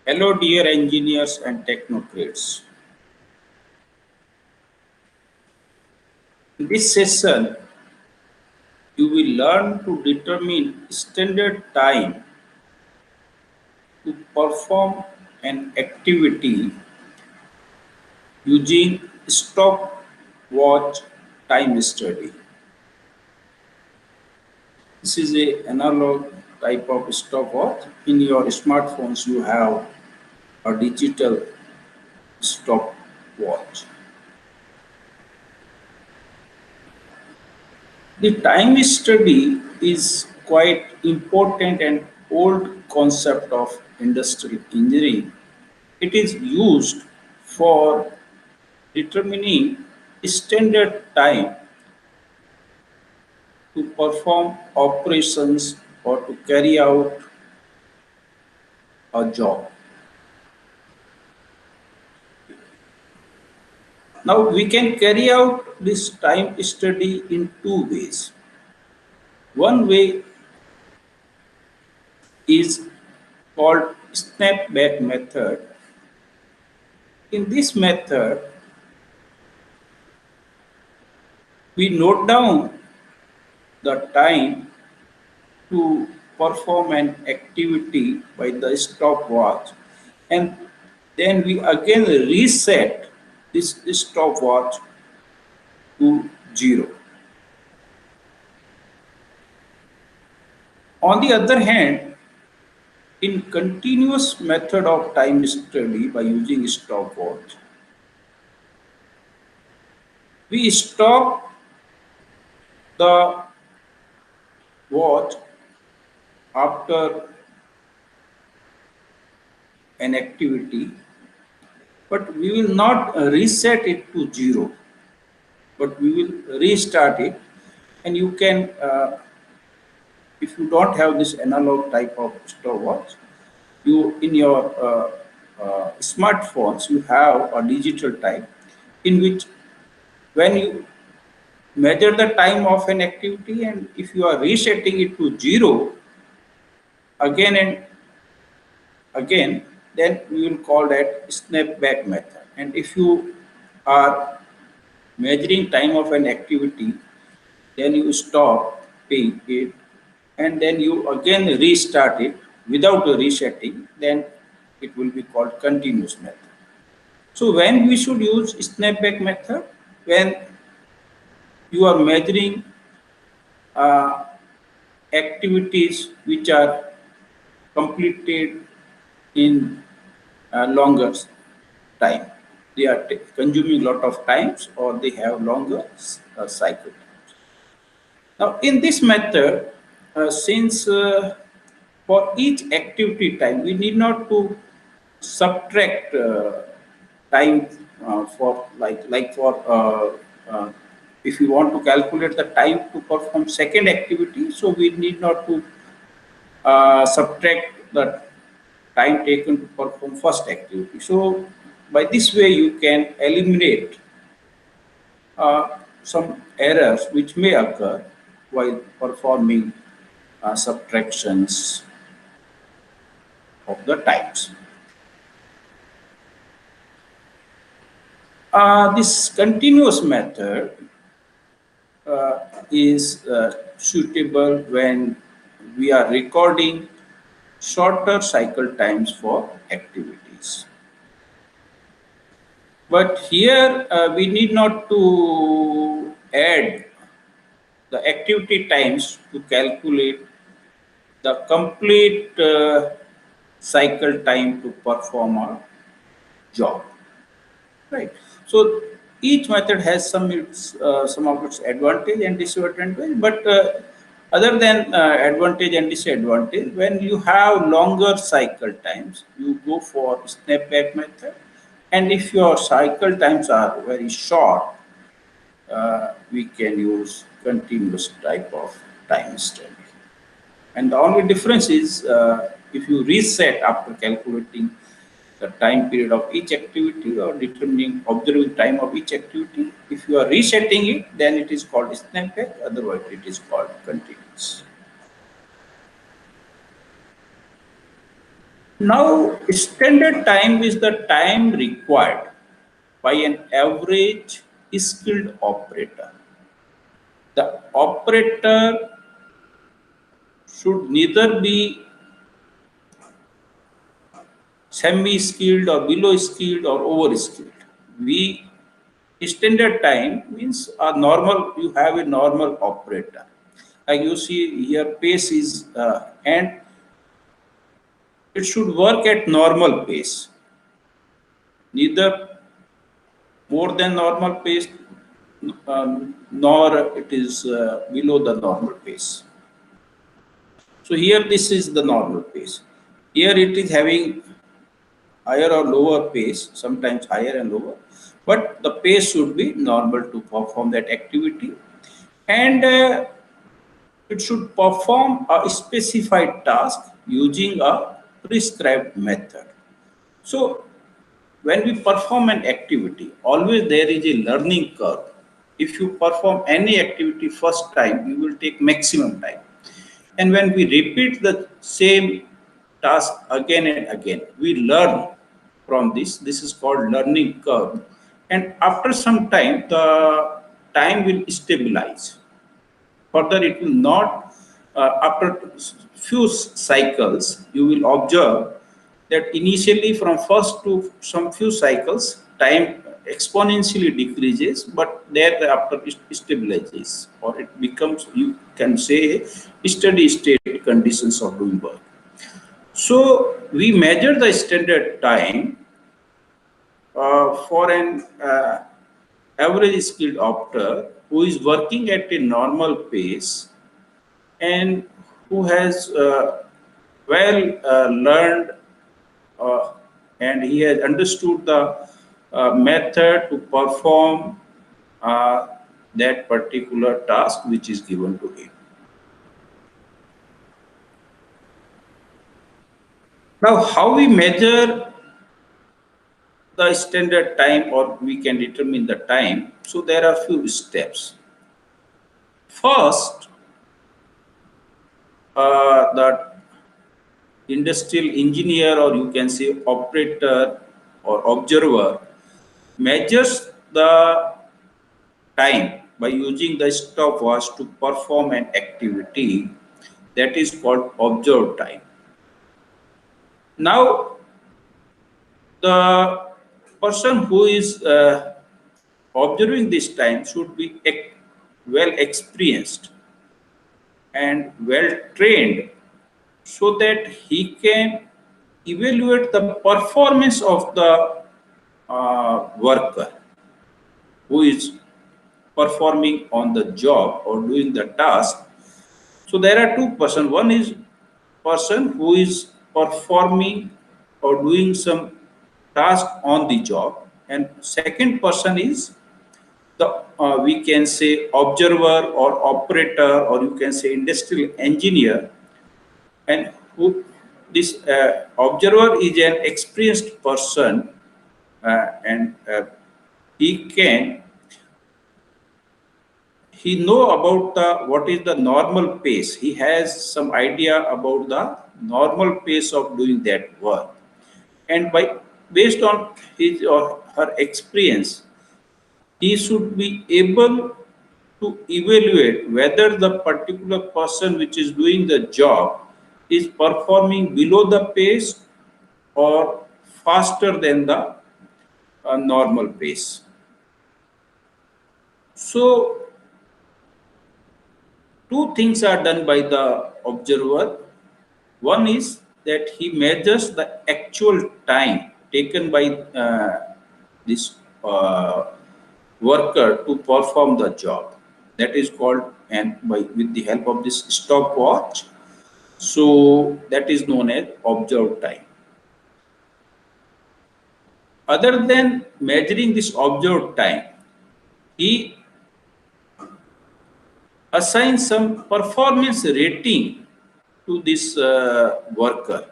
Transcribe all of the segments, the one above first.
Hello, dear engineers and technocrats. In this session, you will learn to determine standard time to perform an activity using stopwatch time study. This is a analog type of stopwatch. In your smartphones, you have a digital stopwatch. The time study is quite important and old concept of industrial engineering. It is used for determining standard time to perform operations or to carry out a job. Now we can carry out this time study in two ways. One way is called snapback method. In this method, we note down the time to perform an activity by the stopwatch, and then we again reset this stopwatch to 0. On the other hand, in continuous method of time study by using stopwatch, we stop the watch after an activity, but we will not reset it to 0, but we will restart it. And you can, if you don't have this analog type of stopwatch, you in your smartphones you have a digital type in which when you measure the time of an activity, and if you are resetting it to 0 again and again, then we will call that snapback method. And if you are measuring time of an activity, then you stop paying it and then you again restart it without a resetting, then it will be called continuous method. So when we should use snapback method? When you are measuring uh, activities which are completed in longer time. They are consuming lot of times or they have longer cycle times. Now in this method, since for each activity time, we need not to subtract time for like for if you want to calculate the time to perform second activity, so we need not to subtract the time taken to perform first activity. So by this way you can eliminate some errors which may occur while performing subtractions of the times. This continuous method is suitable when we are recording shorter cycle times for activities. But here we need not to add the activity times to calculate the complete cycle time to perform a job. Right. So each method has some of its advantage and disadvantage, but other than advantage and disadvantage, when you have longer cycle times, you go for snapback method, and if your cycle times are very short, we can use continuous type of time study. And the only difference is if you reset after calculating the time period of each activity or determining observing time of each activity. If you are resetting it, then it is called snapback, otherwise it is called continuous. Now, standard time is the time required by an average skilled operator. The operator should neither be semi-skilled or below skilled or over skilled. We standard time means a normal, you have a normal operator. Like you see here, pace is and it should work at normal pace, neither more than normal pace nor it is below the normal pace. So here this is the normal pace. Here it is having higher or lower pace, sometimes higher and lower, but the pace should be normal to perform that activity, and it should perform a specified task using a prescribed method. So when we perform an activity, always there is a learning curve. If you perform any activity first time, you will take maximum time. And when we repeat the same task again and again, we learn from this. This is called learning curve. And after some time, the time will stabilize. Further, it will not, after few cycles, you will observe that initially from first to some few cycles, time exponentially decreases, but thereafter it stabilizes, or it becomes, you can say, steady state conditions of doing work. So we measure the standard time for an average skilled operator who is working at a normal pace and who has well learned and he has understood the method to perform that particular task which is given to him. Now, how we measure the standard time or we can determine the time? So there are few steps. First, the industrial engineer, or you can say operator or observer, measures the time by using the stopwatch to perform an activity that is called observed time. Now, the person who is observing this time should be well experienced and well trained so that he can evaluate the performance of the worker who is performing on the job or doing the task. So there are two persons. One is person who is performing or doing some task on the job, and second person is the we can say observer or operator, or you can say industrial engineer, and who this observer is an experienced person and he know about the what is the normal pace. He has some idea about the normal pace of doing that work, and by based on his or her experience, he should be able to evaluate whether the particular person which is doing the job is performing below the pace or faster than the normal pace. So two things are done by the observer. One is that he measures the actual time taken by this worker to perform the job. That is called, and by with the help of this stopwatch. So that is known as observed time. Other than measuring this observed time, he assigns some performance rating to this worker.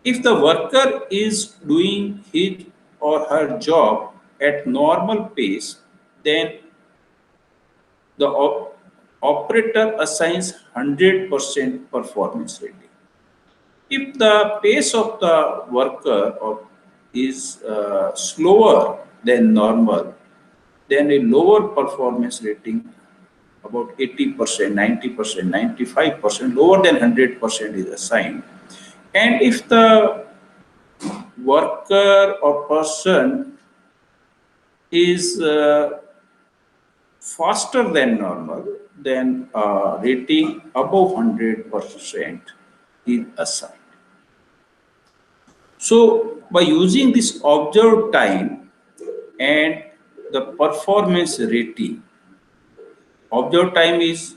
If the worker is doing his or her job at normal pace, then the operator assigns 100% performance rating. If the pace of the worker is slower than normal, then a lower performance rating, about 80%, 90%, 95%, lower than 100% is assigned. And if the worker or person is faster than normal, then rating above 100% is assigned. So by using this observed time and the performance rating, observed time is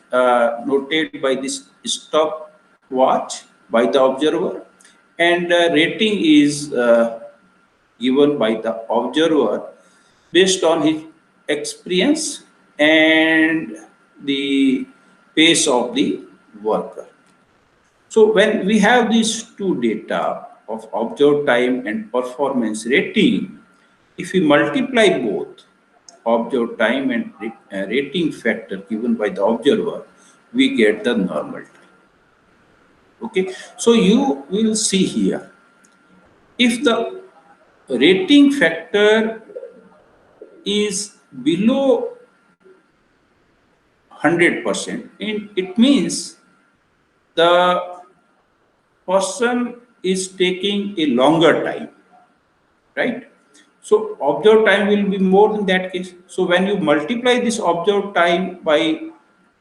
noted by this stopwatch by the observer, and rating is given by the observer based on his experience and the pace of the worker. So when we have these two data of observed time and performance rating, if we multiply both observed time and rating factor given by the observer, we get the normal time. Okay, so you will see here, if the rating factor is below 100%, and it means the person is taking a longer time, right? So observed time will be more in that case. So when you multiply this observed time by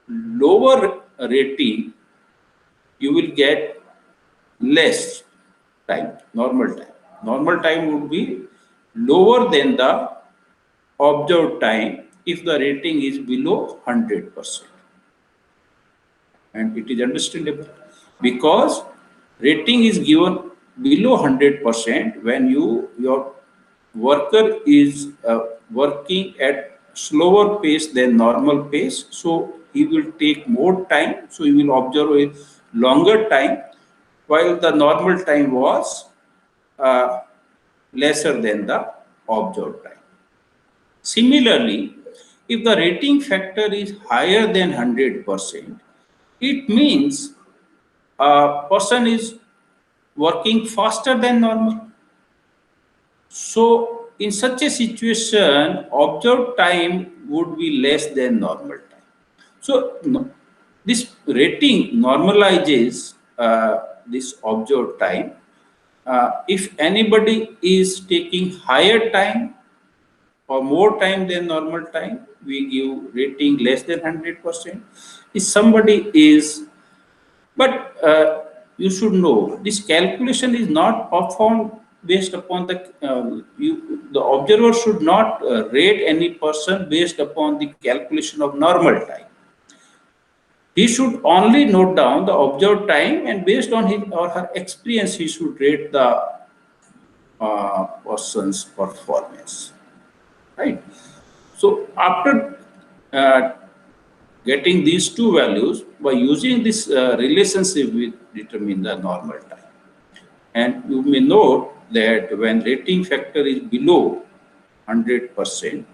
lower rating, you will get less time, normal time. Normal time would be lower than the observed time if the rating is below 100%. And it is understandable because rating is given below 100% when your worker is working at slower pace than normal pace, so he will take more time, so he will observe a longer time while the normal time was uh, lesser than the observed time. Similarly, if the rating factor is higher than 100%, it means a person is working faster than normal. So, in such a situation, observed time would be less than normal time. So, this rating normalizes this observed time. If anybody is taking higher time or more time than normal time, we give rating less than 100%. If somebody is, but you should know this calculation is not performed based upon the observer should not rate any person based upon the calculation of normal time. He should only note down the observed time, and based on his or her experience, he should rate the person's performance. Right. So after uh, getting these two values, by using this relationship, we determine the normal time. And you may note that when rating factor is below 100%,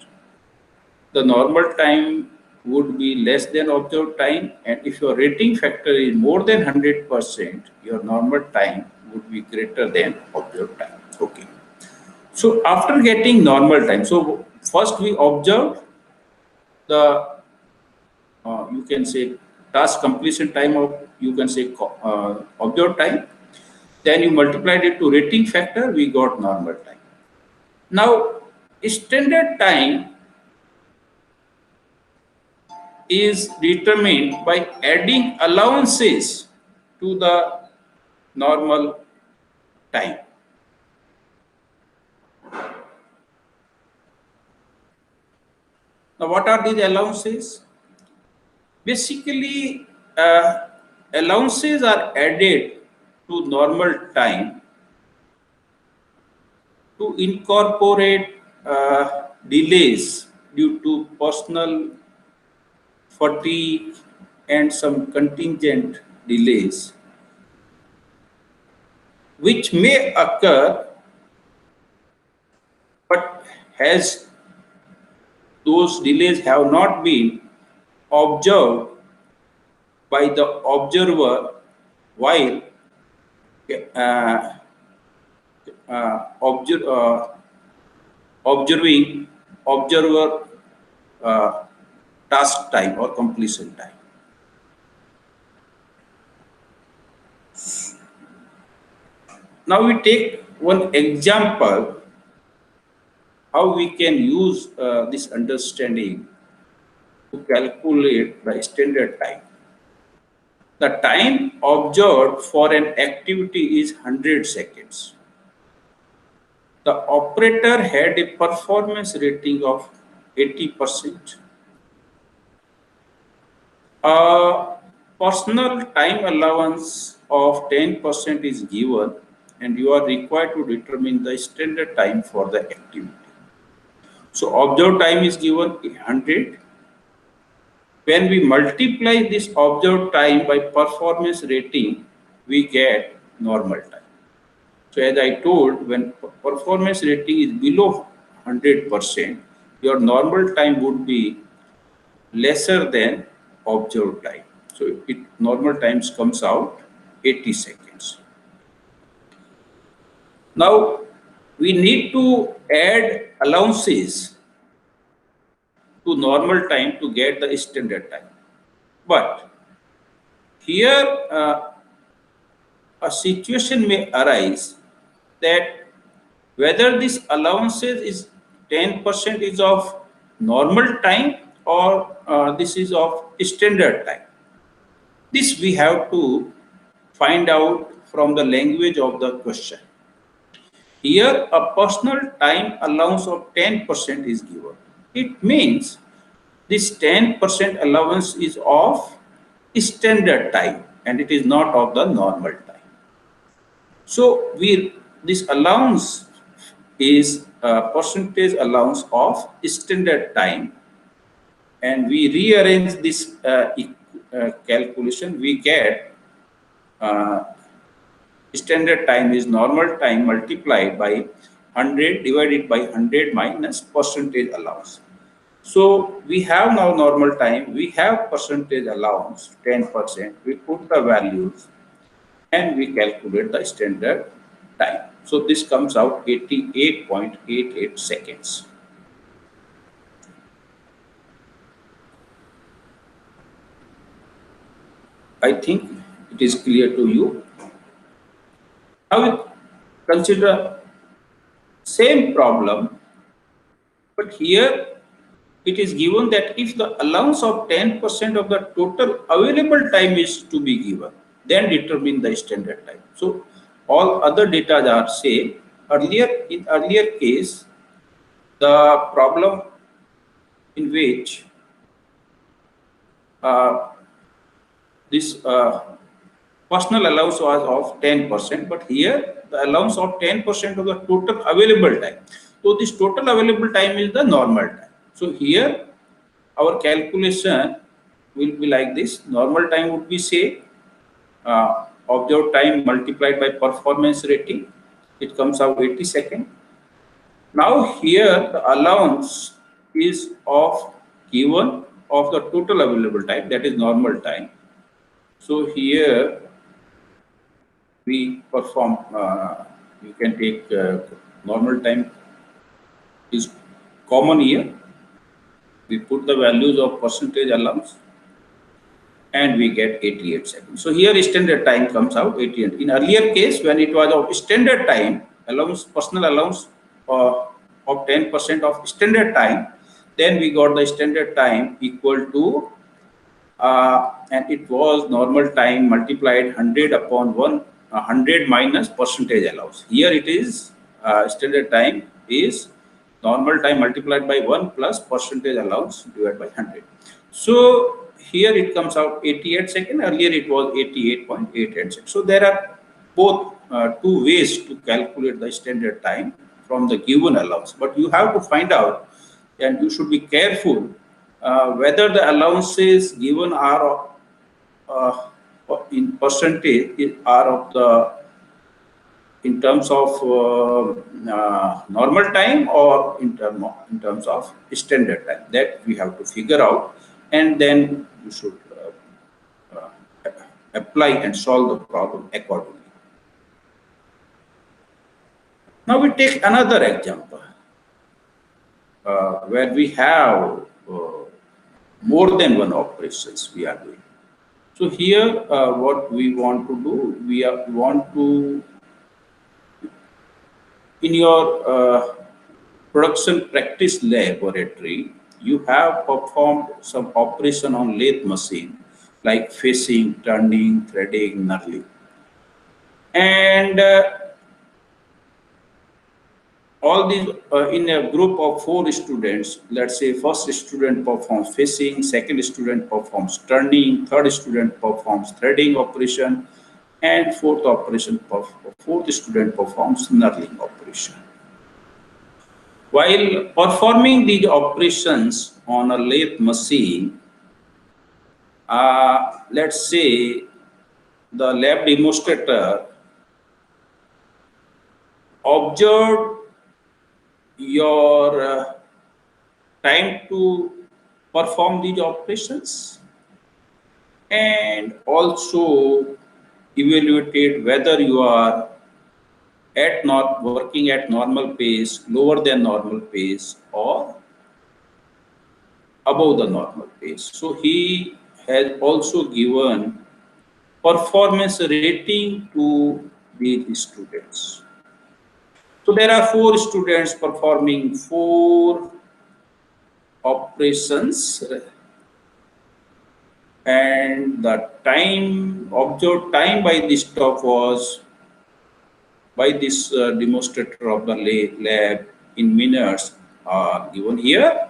the normal time would be less than observed time. And if your rating factor is more than 100%, your normal time would be greater than observed time. Okay. So after getting normal time, so first we observed the you can say task completion time of, you can say observed time, then you multiplied it to rating factor, we got normal time. Now standard time is determined by adding allowances to the normal time. Now what are these allowances? Basically, allowances are added to normal time to incorporate delays due to personal fatigue and some contingent delays, which may occur, but has those delays have not been observed by the observer while uh, observing observer task time or completion time. Now we take one example how we can use this understanding to calculate the standard time. The time observed for an activity is 100 seconds. The operator had a performance rating of 80%. A personal time allowance of 10% is given, and you are required to determine the standard time for the activity. So observed time is given 100. When we multiply this observed time by performance rating, we get normal time. So as I told, when performance rating is below 100%, your normal time would be lesser than observed time. So normal times comes out 80 seconds. Now we need to add allowances to normal time to get the standard time. But here a situation may arise that whether this allowances is 10% is of normal time or this is of standard time. This we have to find out from the language of the question. Here a personal time allowance of 10% is given. It means this 10% allowance is of standard time and it is not of the normal time. So this allowance is a percentage allowance of standard time, and we rearrange this calculation, we get standard time is normal time multiplied by 100 divided by 100 minus percentage allowance. So we have now normal time, we have percentage allowance 10%, we put the values and we calculate the standard time. So this comes out 88.88 seconds. I think it is clear to you. Now we consider same problem, but here it is given that if the allowance of 10% of the total available time is to be given, then determine the standard time. So all other data are same. In earlier case, the problem in which this personal allowance was of 10%, but here the allowance of 10% of the total available time. So this total available time is the normal time. So here our calculation will be like this. Normal time would be say observed time multiplied by performance rating. It comes out 80 seconds. Now here the allowance is of given of the total available time, that is normal time. So here we perform, you can take normal time is common here. We put the values of percentage allowance and we get 88 seconds. So here standard time comes out 88. In earlier case, when it was of standard time, allowance, personal allowance of 10% of standard time, then we got the standard time equal to, and it was normal time multiplied 100 upon 100 minus percentage allowance. Here it is standard time is normal time multiplied by 1 plus percentage allowance divided by 100. So here it comes out 88 seconds. Earlier it was 88.88 seconds. So there are both two ways to calculate the standard time from the given allowance. But you have to find out, and you should be careful whether the allowances given are in percentage are of the in terms of normal time or in terms of standard time. That we have to figure out, and then you should apply and solve the problem accordingly. Now we take another example where we have more than one operations we are doing. So here, what we want to do, want to, in your production practice laboratory, you have performed some operation on lathe machine like facing, turning, threading, knurling. And all these in a group of 4 students, let's say first student performs facing, second student performs turning, third student performs threading operation, and fourth student performs knurling operation. While performing these operations on a lathe machine, let's say the lab demonstrator observed your time to perform these operations and also evaluated whether you are working at normal pace, lower than normal pace, or above the normal pace. So he has also given performance rating to these students. So there are 4 students performing 4 operations, and the observed time by this stop was by this demonstrator of the lab in minutes are given here,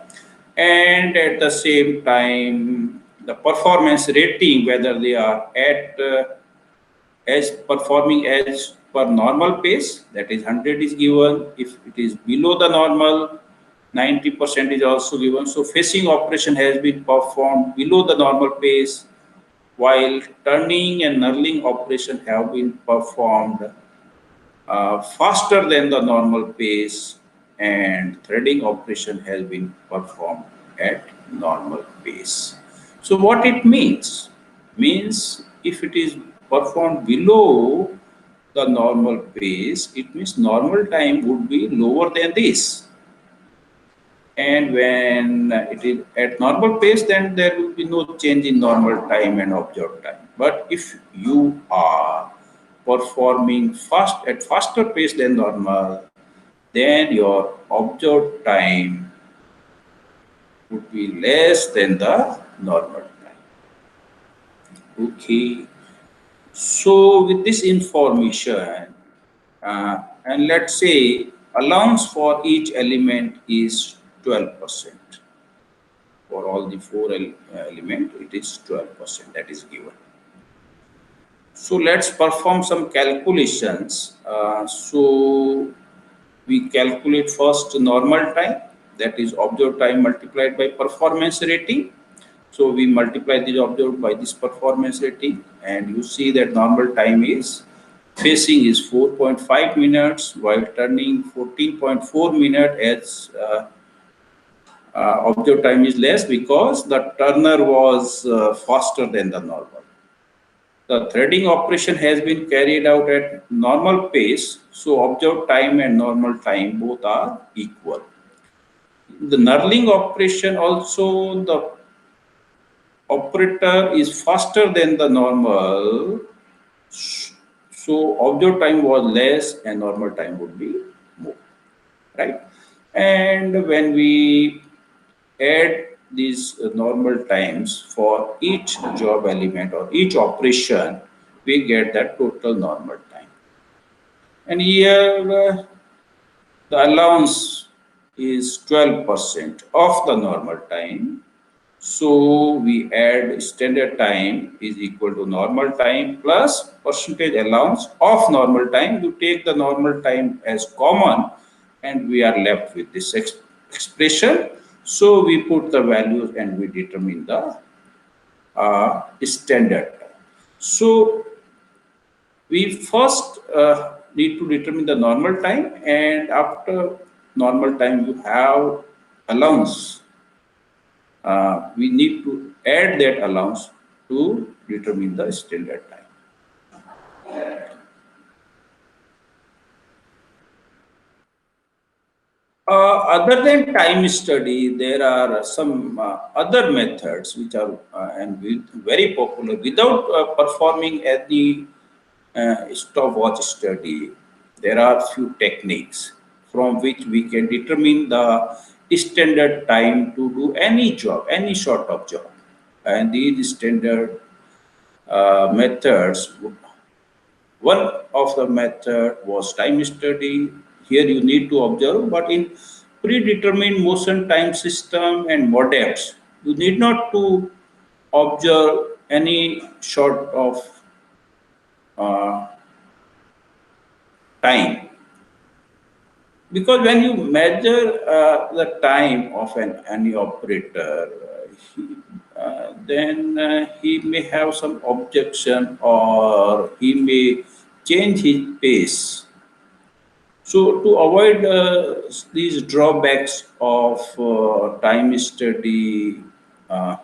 and at the same time the performance rating, whether they are at as performing as per normal pace, that is 100 is given. If it is below the normal, 90% is also given. So facing operation has been performed below the normal pace, while turning and knurling operation have been performed faster than the normal pace, and threading operation has been performed at normal pace. So what it means if it is performed below the normal pace, it means normal time would be lower than this. And when it is at normal pace, then there will be no change in normal time and observed time. But if you are performing at faster pace than normal, then your observed time would be less than the normal time. Okay. So with this information, and let's say allowance for each element is 12%. For all the 4 elements, it is 12% that is given. So let's perform some calculations. So we calculate first normal time, that is observed time multiplied by performance rating. So we multiply this observed by this performance rating, and you see that normal time is facing is 4.5 minutes, while turning 14.4 minutes, as observed time is less because the turner was faster than the normal. The threading operation has been carried out at normal pace, so observed time and normal time both are equal. The knurling operation also, the operator is faster than the normal, so observed time was less and normal time would be more, right? And when we add these normal times for each job element or each operation, we get that total normal time. And here the allowance is 12% of the normal time. So we add standard time is equal to normal time plus percentage allowance of normal time. You take the normal time as common and we are left with this expression. So we put the values and we determine the standard time. So we first need to determine the normal time, and after normal time you have allowance. We need to add that allowance to determine the standard time. . 。 。 。 。 。 . 。 . 。 . 。 . 。 . 。 . 。 . 。 . 。 . 。 . 。 . 。 . 。 . 。 . 。 . 。 。 . 。 。 . 。 。 . 。 。 . 。 。 . 。 . 。 . 。 . 。 . 。 . Other than time study, there are some other methods which are very popular without performing any stopwatch study. There are few techniques from which we can determine the standard time to do any job, any sort of job. And these standard methods, one of the method was time study. Here you need to observe, but in predetermined motion time system and modems, you need not to observe any sort of uh, time, because when you measure the time of any operator, then he may have some objection or he may change his pace. So to avoid these drawbacks of time study, uh,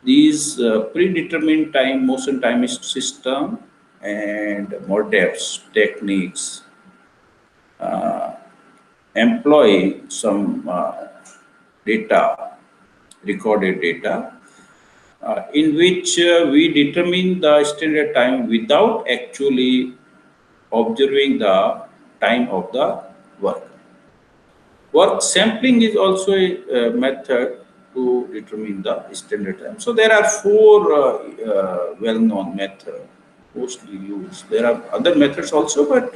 these predetermined time motion time system and MODEPS techniques employ some data, recorded data, in which we determine the standard time without actually observing the time of the work. Work sampling is also a method to determine the standard time. So there are four well-known methods mostly used. There are other methods also, but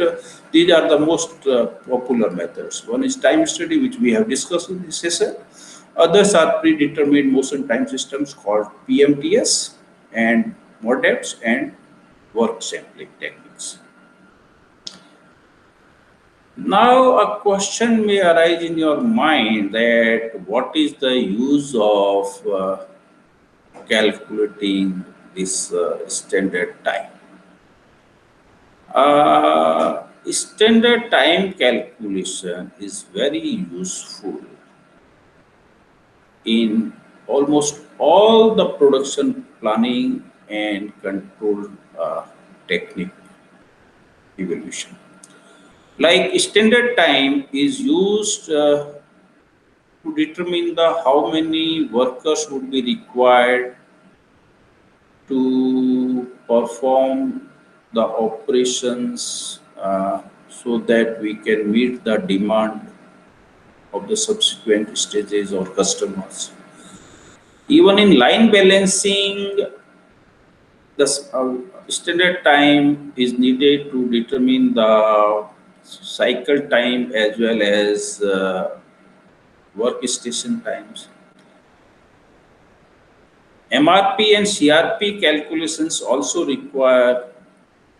these are the most popular methods. One is time study, which we have discussed in this session. Others are predetermined motion time systems called PMTS and MODEPS and work sampling techniques. Now, a question may arise in your mind that what is the use of calculating this standard time? Standard time calculation is very useful in almost all the production planning and control technique evaluation. Like standard time is used to determine the how many workers would be required to perform the operations so that we can meet the demand of the subsequent stages or customers. Even in line balancing, the standard time is needed to determine the cycle time as well as workstation times. MRP and CRP calculations also require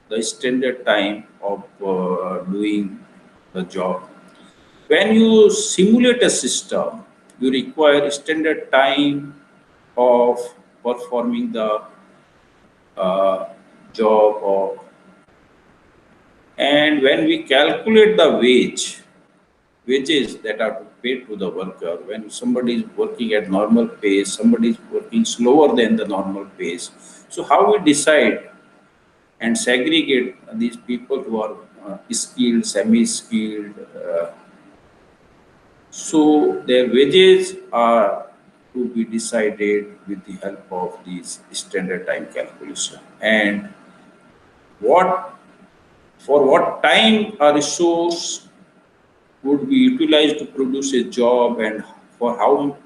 the standard time of doing the job. When you simulate a system, you require standard time of performing the job, and when we calculate the wages that are paid to the worker, when somebody is working at normal pace, somebody is working slower than the normal pace. So how we decide and segregate these people who are skilled, semi-skilled, so their wages are to be decided with the help of these standard time calculation. And what for what time a resource would be utilized to produce a job, and for how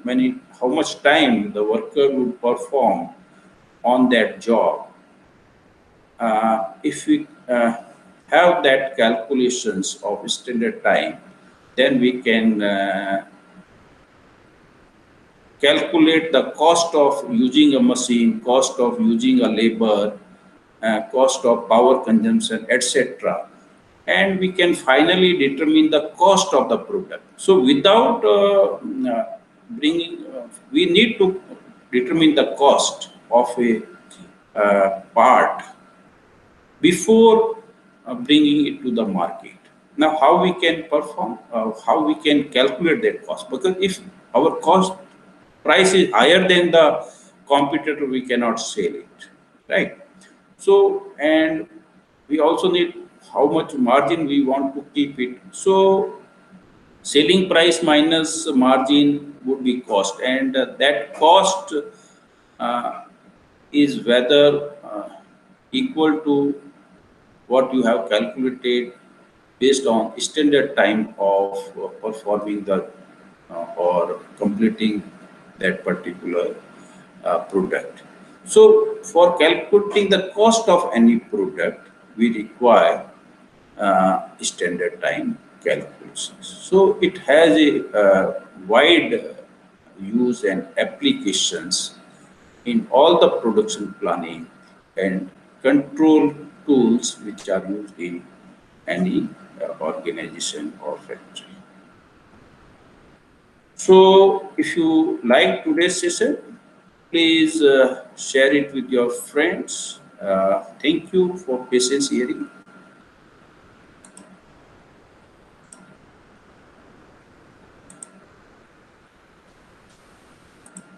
much time the worker would perform on that job. If we have that calculations of standard time, then we can calculate the cost of using a machine, cost of using a labor, cost of power consumption, etc. And we can finally determine the cost of the product. So without we need to determine the cost of a part before bringing it to the market. Now, how we can perform, how we can calculate that cost? Because if our cost price is higher than the competitor, we cannot sell it, right? So, and we also need how much margin we want to keep it. So, selling price minus margin would be cost, and that cost uh, is whether equal to what you have calculated based on standard time of performing the or completing that particular product. So for calculating the cost of any product, we require standard time calculations. So it has a wide use and applications in all the production planning and control tools which are used in any organization or factory. So if you like today's session, please share it with your friends. Thank you for patience hearing.